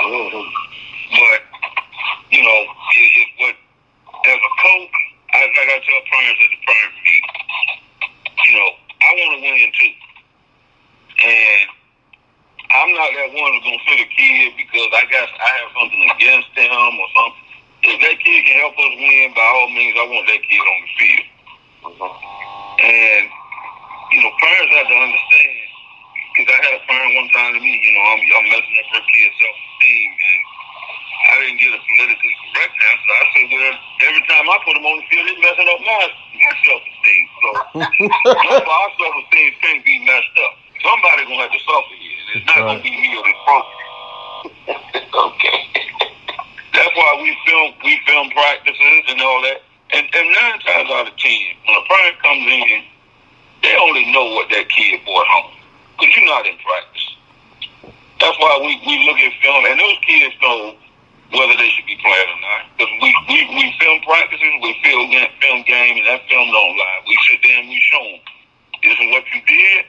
But, you know, it's what, as a coach, like I tell parents at the parent meeting, you know, I want to win too. And I'm not that one who's going to fit a kid because I have something against him or something. If that kid can help us win, by all means, I want that kid on the field. And, you know, parents have to understand, because I had a parent one time to me, you know, I'm messing up her kid's self-esteem, and I didn't get a politically correct answer. I said, well, every time I put them on the field, they're messing up my self-esteem. So, our self-esteem can't be messed up. Somebody's going to have to suffer here, and it's not going to be me or this program. Okay. That's why we film practices and all that. And 9 times out of 10, when a parent comes in, they only know what that kid brought home. Because you're not in practice. That's why we look at film, and those kids know whether they should be playing or not. Because we film practices, we film game, and that film don't lie. We sit there and we show them, this is what you did,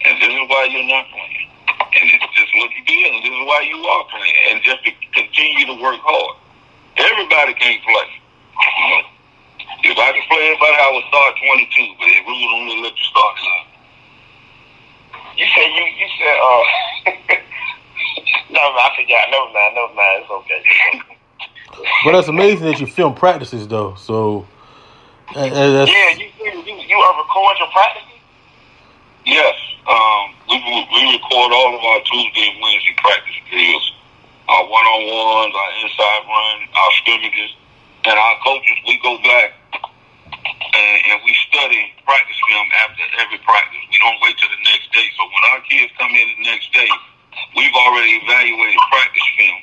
and this is why you're not playing. And this is what you did, and this is why you are playing. And just to continue to work hard. Everybody can't play. You know? If I could play everybody, I would start 22, but the rules only let you start 11. You said no, I forgot. Never mind. It's okay. But that's amazing that you film practices though. So yeah, you record your practices? Yes. We record all of our Tuesday and Wednesday practice drills, our one-on-ones, our inside run, our scrimmages, and our coaches. We go back and we study practice film after every practice. We don't wait till the next day. So when our kids come in the next day, we've already evaluated practice film.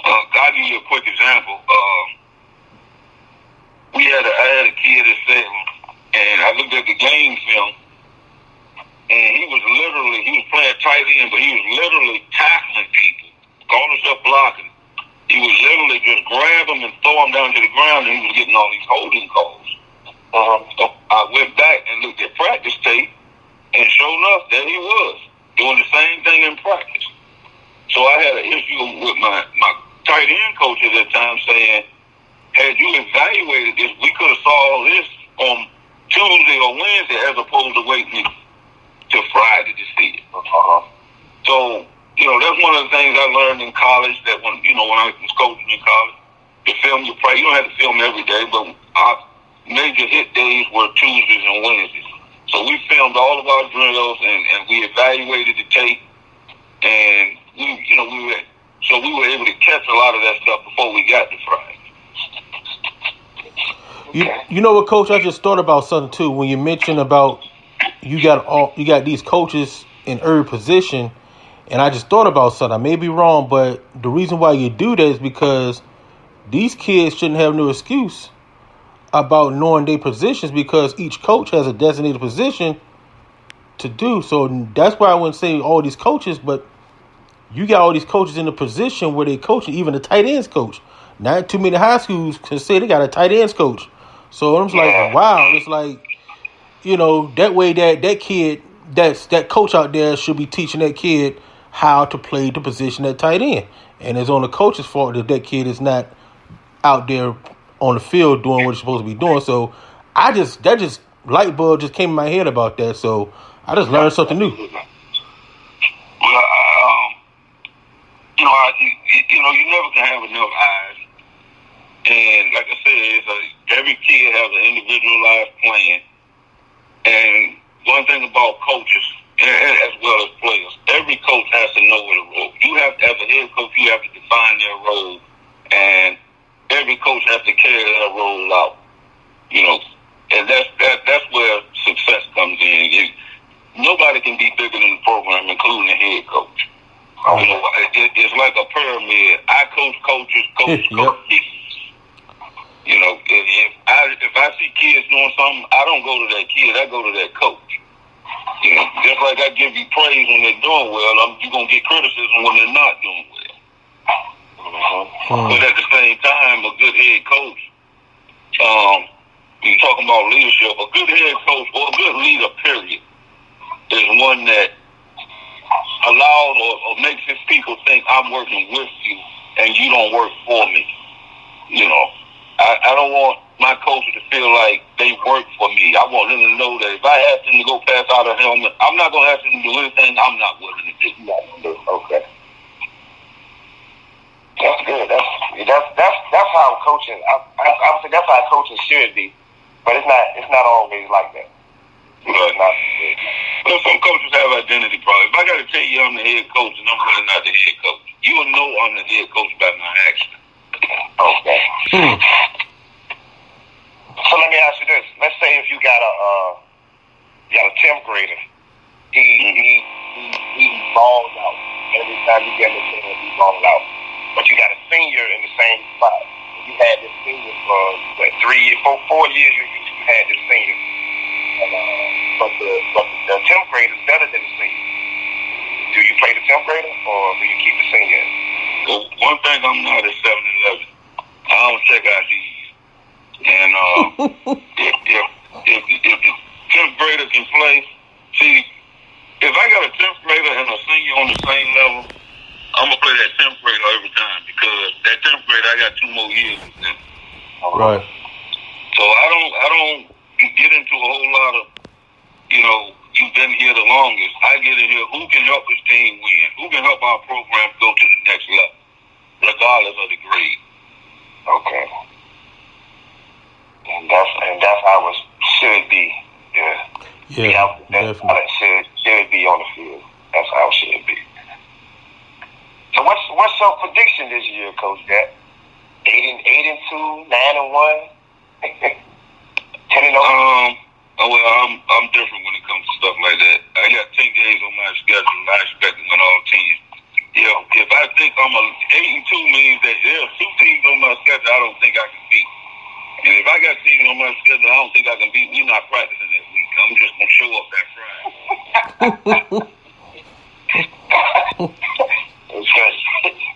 I'll give you a quick example. I had a kid at Salem, and I looked at the game film, and he was playing tight end, but he was literally tackling people, calling himself blocking. He was literally just grab them and throw them down to the ground, and he was getting all these holding calls. So I went back and looked at practice tape, and sure enough, there he was, doing the same thing in practice. So I had an issue with my tight end coach at that time saying, had you evaluated this, we could have saw this on Tuesday or Wednesday as opposed to waiting till Friday to see it. So, you know, that's one of the things I learned in college, that when I was coaching in college, to film your practice, you don't have to film every day, but our major hit days were Tuesdays and Wednesdays. So we filmed all of our drills and we evaluated the tape, and we were able to catch a lot of that stuff before we got to Friday. You know what, Coach? I just thought about something too. When you mentioned about you got these coaches in every position, and I just thought about something. I may be wrong, but the reason why you do that is because these kids shouldn't have no excuse about knowing their positions, because each coach has a designated position to do. So that's why I wouldn't say all these coaches, but you got all these coaches in a position where they coaching, even the tight ends coach. Not too many high schools can say they got a tight ends coach. So I'm just like, wow. It's like, you know, that way that kid, that coach out there should be teaching that kid how to play the position at tight end. And it's on the coach's fault that kid is not out there on the field doing what he's supposed to be doing. So that light bulb just came in my head about that. So I just learned something new. Well, you never can have enough eyes. And like I said, every kid has an individualized plan. And one thing about coaches, as well as players, every coach has to know their role. You have to, as a head coach, you have to define their role, and every coach has to carry that role out. You know, and that's where success comes in. Nobody can be bigger than the program, including the head coach. You know, it's like a pyramid. I coach coaches, coaches. You know, if I see kids doing something, I don't go to that kid. I go to that coach. You know, just like I give you praise when they're doing well, you're going to get criticism when they're not doing well. But at the same time, a good head coach, you're talking about leadership, a good head coach or a good leader, period, is one that allows or makes his people think I'm working with you and you don't work for me. You know, I don't want my coaches to feel like they work for me. I want them to know that if I ask them to go pass out a helmet, I'm not going to ask them to do anything I'm not willing to do. Okay. That's good. That's how coaching. I think that's how coaching should be, but it's not always like that. Right. Well, some coaches have identity problems. If I got to tell you I'm the head coach and I'm really not the head coach, you will know I'm the head coach by my action. Okay. So let me ask you this. Let's say if you got a 10th grader, he balls out every time you get him a chance. He balls out, but you got a senior in the same spot. You had this senior for 4 years. You had this senior. But the 10th grader is better than the senior. Do you play the 10th grader or do you keep the senior? Well, one thing I'm not is 7-11. I don't check IDs. And if the 10th grader can play, see, if I got a 10th grader and a senior on the same level, I'm gonna play that 10th grader every time because that 10th grader I got 2 more years with them. Right. So I don't get into a whole lot of, you've been here the longest. I get in here, who can help this team win? Who can help our program go to the next level, regardless of the grade? Okay. And that's how it should be. Yeah. Definitely. Should be on the field. That's how it should be. So what's your prediction this year, Coach Jack? 8-2, 9-1, 10-0. Well, I'm different when it comes to stuff like that. I got 10 games on my schedule. I expect to win all 10. If I think I'm 8-2 means that there's 2 teams on my schedule I don't think I can beat. And if I got teams on my schedule I don't think I can beat, we're not practicing that week. I'm just gonna show up that Friday.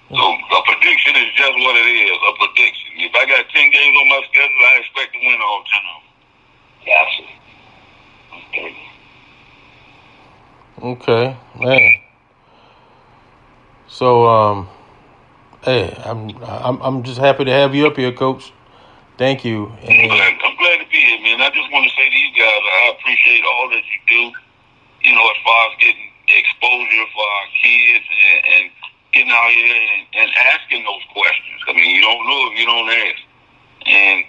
So a prediction is just what it is, a prediction. If I got 10 games on my schedule, I expect to win all 10 of them. Gotcha. Okay, man. So, hey, I'm just happy to have you up here, Coach. Thank you. I'm glad to be here, man. I just want to say to you guys, I appreciate all that you do. As far as getting exposure for our kids and getting out here and asking those questions. I mean, you don't know if you don't ask. And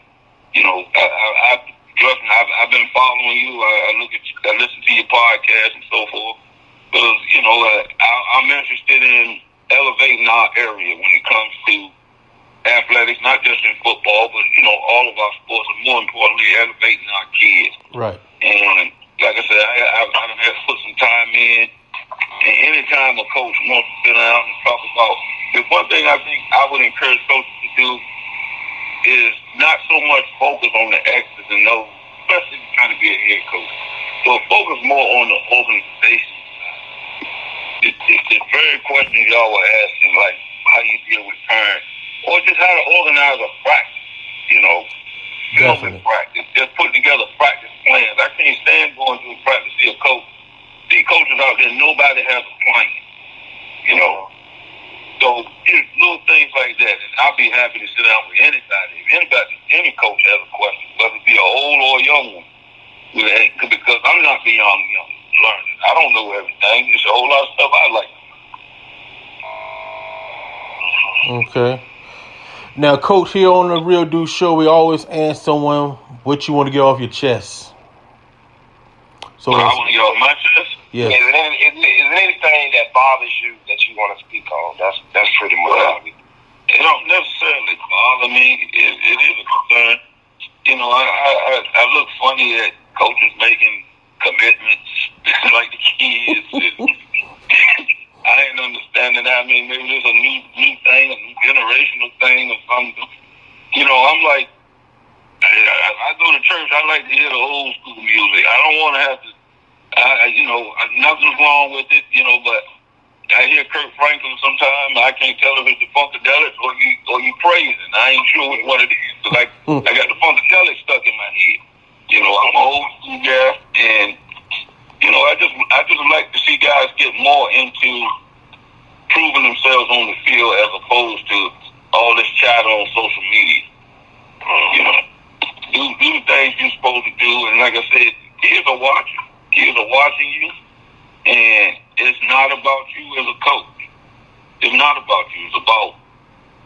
trust me, I've been following you. I listen to your podcast and so forth. Because, I'm interested in elevating our area when it comes to athletics, not just in football, but, all of our sports, and more importantly, elevating our kids. Right. And like I said, I done had to put some time in. And anytime a coach wants to sit down and talk about, the one thing I think I would encourage coaches to do is not so much focus on the X's and O's, especially if you're trying to be a head coach. So focus more on the organization side. The very questions y'all were asking, like how you deal with parents, or just how to organize a practice, filming practice, just putting together practice plans. I can't stand going to a practice to see a coach. See coaches out there, nobody has a plan, So just little things like that, and I'll be happy to sit down with anybody. If any coach has a question, whether it be an old or a young one, because I'm not beyond learning. I don't know everything. There's a whole lot of stuff I like. Okay. Now, Coach, here on the Real Dude Show, we always ask someone what you want to get off your chest. So I want to get off my chest? Yes. Is there anything that bothers you that you want to speak on? That's pretty much it. It don't necessarily bother me. It is a concern. I look funny at coaches making commitments like the kids. I ain't understanding that. I mean, maybe there's a new thing, a new generational thing or something. I'm like, I go to church, I like to hear the old school music. I don't want to have to, nothing's wrong with it, but I hear Kurt Franklin sometimes. I can't tell if it's the Funkadelics or you praising. I ain't sure which one it is. Cause I got the Funkadelics stuck in my head. I'm an old school guy, and I just like to see guys get more into proving themselves on the field as opposed to all this chatter on social media. Do the things you're supposed to do, and like I said, kids are watching. Kids are watching you, and it's not about you as a coach. It's not about you. It's about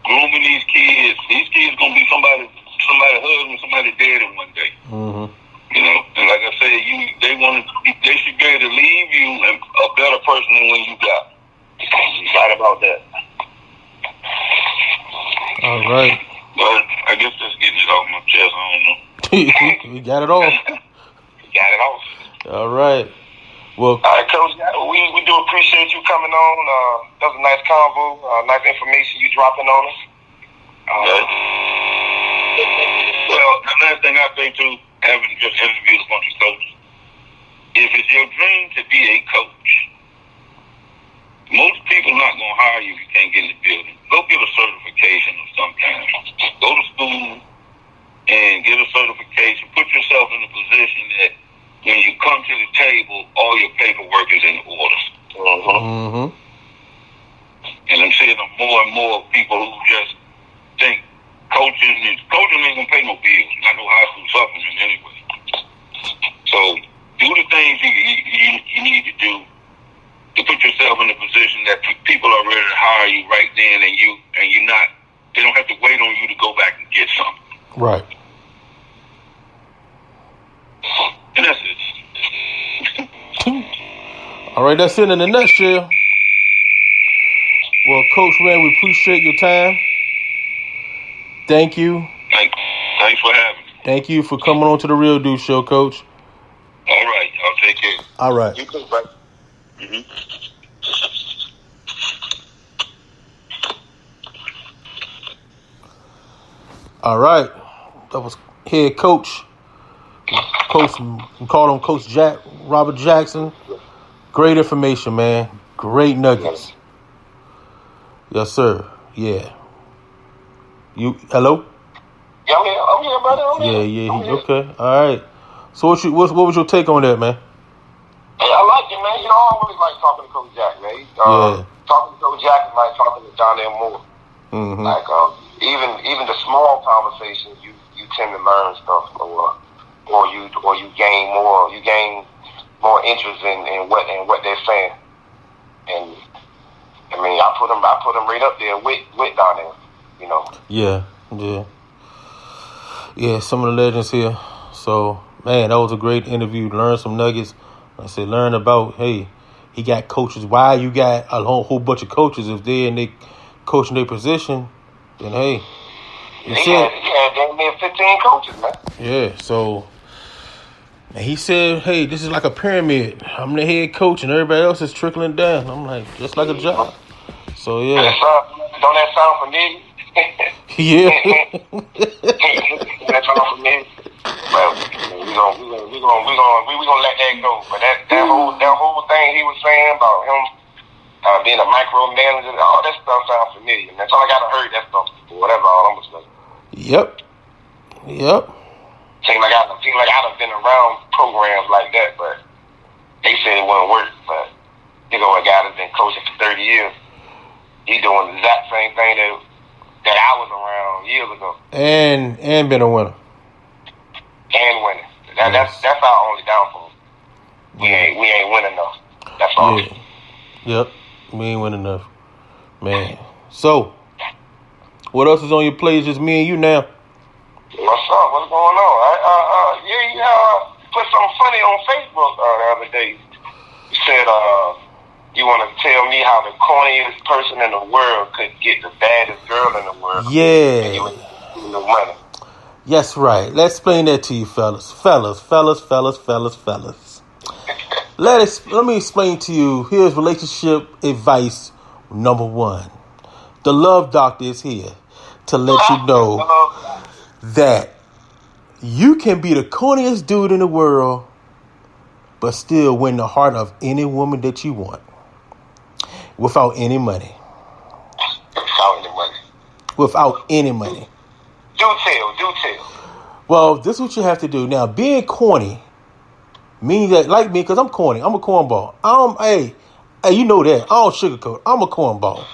grooming these kids. These kids gonna be somebody's husband, somebody daddy one day. Mm-hmm. And like I said, they should be able to leave you a better person than when you got. Right about that. All right. But I guess that's getting it off my chest. I don't know. We got it all. Got it off. All right. Well, all right, Coach, we do appreciate you coming on. That was a nice convo, nice information you dropping on us. Well, the last thing I say too, having just interviewed a bunch of coaches, if it's your dream to be a coach, most people not going to hire you if you can't get in the building. Go get a certification of some kind. Go to school and get a certification. Put yourself in a position that when you come to the table, all your paperwork is in order. mm-hmm. And I'm seeing more and more people who just think coaching ain't going to pay no bills. Not no high school supplement anyway. So do the things you need to do to put yourself in a position that people are ready to hire you right then, and you're not. They don't have to wait on you to go back and get something. Right. And that's it. All right, that's it in a nutshell. Well, Coach, man, we appreciate your time. Thank you. Thanks for having me. Thank you for coming on to the Real Dude Show, Coach. All right, I'll take care. All right. You too, bro. All right. That was head coach. We call him Coach Robert Jackson. Great information, man. Great nuggets. Yes, sir. Yeah. You hello? Yeah, I'm here, brother. Yeah. Okay. All right. So what was your take on that, man? Hey, I like it, man. I always like talking to Coach Jack, man. Talking to Coach Jack is like talking to John L. Moore. Mm-hmm. Like even the small conversations, you tend to learn stuff, or you gain more interest in what they're saying. And I mean, I put them right up there with down there, Yeah, some of the legends here. So, man, that was a great interview. Learn some nuggets. I said, learn about, hey, he got coaches. Why you got a whole bunch of coaches? If they're in their coaching their position, then hey, he had damn near 15 coaches, man. Yeah, so and he said, hey, this is like a pyramid. I'm the head coach and everybody else is trickling down. I'm like, just like a job. So yeah. Don't that sound familiar? Yeah. That sound familiar? Well, we gonna let that go. But that whole thing he was saying about him being a micromanager, all that stuff sounds familiar. And that's all I gotta heard that stuff before. Whatever, all I'm saying. Yep. Seems like I've been around programs like that, but they said it wouldn't work. But a guy that's been coaching for 30 years, he doing the exact same thing that I was around years ago. And been a winner. And winning. That's our only downfall. We ain't winning enough. That's all. Yeah. Yep. We ain't winning enough. Man. So, what else is on your plate? Just me and you now. What's up? What's going on? You put something funny on Facebook the other day. You said you want to tell me how the corniest person in the world could get the baddest girl in the world. Yeah. And you ain't no money. Yes, right. Let's explain that to you, fellas. Let me explain to you. Here's relationship advice number 1. The Love Doctor is here to let you know that you can be the corniest dude in the world, but still win the heart of any woman that you want without any money. Without any money. Do tell. Well, this is what you have to do. Now, being corny Meaning that like me, because I'm corny. I'm a cornball. Hey, you know that. I don't sugarcoat. I'm a cornball.